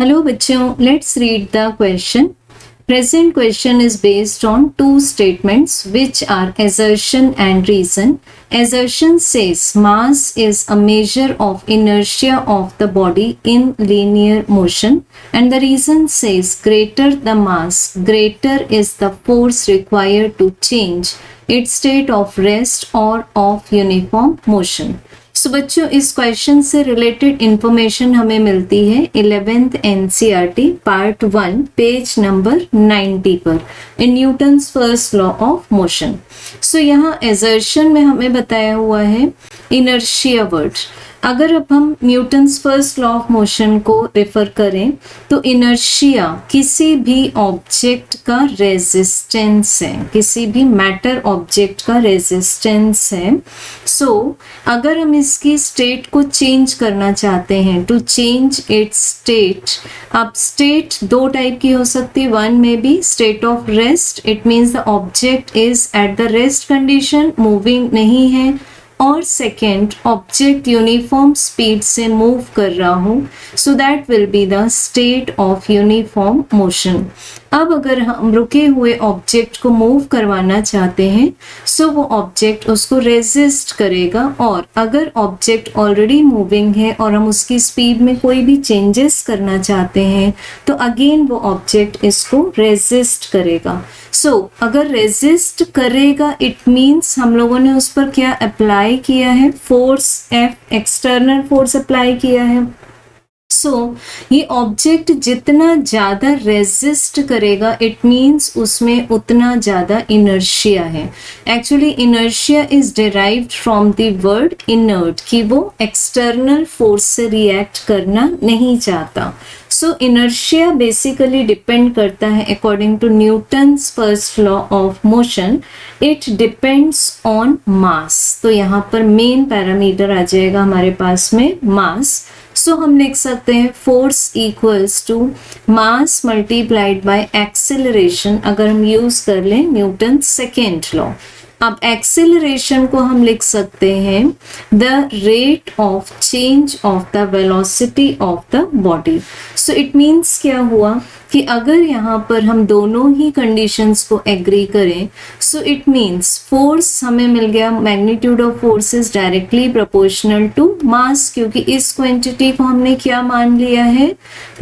Hello बच्चों, let's read the question. Present question is based on two statements which are assertion and reason. Assertion says mass is a measure of inertia of the body in linear motion, and the reason says greater the mass, greater is the force required to change its state of rest or of uniform motion. सो बच्चों, इस question से related information हमें मिलती है 11th NCERT part 1 page number 90 पर in Newton's first law of motion. So यहाँ assertion में हमें बताया हुआ है इनर्शिया वर्ड. अगर अब हम Newton's first law of motion को रेफर करें तो इनर्शिया किसी भी ऑब्जेक्ट का रेजिस्टेंस है, किसी भी मैटर ऑब्जेक्ट का रेजिस्टेंस है. सो अगर हम इसकी स्टेट को चेंज करना चाहते हैं, टू चेंज इट्स स्टेट, अब स्टेट दो टाइप की हो सकती है. वन में be state of rest, it means the object is at the rest condition, moving नहीं है. और सेकेंड, ऑब्जेक्ट यूनिफॉर्म स्पीड से मूव कर रहा हूँ, so that will be the state of uniform motion. अब अगर हम रुके हुए ऑब्जेक्ट को मूव करवाना चाहते हैं, सो वो ऑब्जेक्ट उसको रेजिस्ट करेगा. और अगर ऑब्जेक्ट ऑलरेडी मूविंग है और हम उसकी स्पीड में कोई भी चेंजेस करना चाहते हैं, तो अगेन वो ऑब्जेक्ट इसको रेजिस्ट करेगा. सो अगर रेजिस्ट करेगा, इट मीन्स हम लोगों ने उस पर क्या अप्लाई किया है, force F, external force apply किया है. सो ये ऑब्जेक्ट जितना ज़्यादा रेजिस्ट करेगा, इट मीन्स उसमें उतना ज़्यादा इनर्शिया है. Actually inertia is derived from the word inert, कि वो एक्सटर्नल फोर्स से रिएक्ट करना नहीं चाहता. सो इनर्शिया बेसिकली डिपेंड करता है according to Newton's first law of motion, it depends on mass. तो यहाँ पर मेन पैरामीटर आ जाएगा हमारे पास में मास. सो हम लिख सकते हैं force equals to mass multiplied by acceleration, अगर हम यूज कर लें न्यूटन सेकेंड लॉ. अब एक्सेलरेशन को हम लिख सकते हैं the rate of change of the velocity of the body. So it means क्या हुआ कि अगर यहाँ पर हम दोनों ही कंडीशंस को एग्री करें, सो इट मीन्स फोर्स हमें मिल गया, magnitude of force is directly proportional to mass, क्योंकि इस क्वांटिटी को हमने क्या मान लिया है,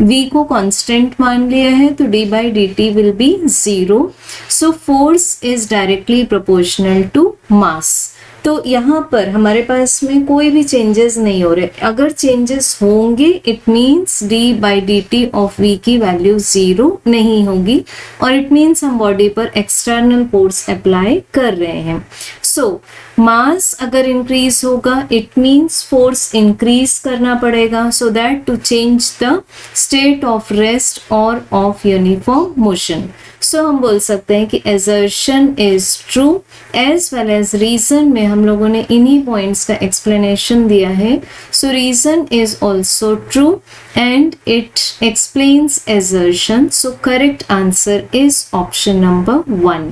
v को कांस्टेंट मान लिया है, तो d/dt will be 0. So force is directly proportional to mass. तो यहाँ पर हमारे पास में कोई भी चेंजेस नहीं हो रहे. अगर चेंजेस होंगे, it means d/dt of v की वैल्यू 0 नहीं होगी, और इट मीन्स हम बॉडी पर एक्सटर्नल फोर्स अप्लाई कर रहे हैं. सो मास अगर इंक्रीज होगा, इट मीन्स फोर्स इंक्रीज करना पड़ेगा, so that to change the state of rest और ऑफ यूनिफॉर्म मोशन. सो हम बोल सकते हैं कि assertion is true as well as reason में हम लोगों ने इन्हीं पॉइंट्स का एक्सप्लेनेशन दिया है. So reason is also true and it explains assertion. So correct answer is option number 1.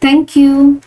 Thank you.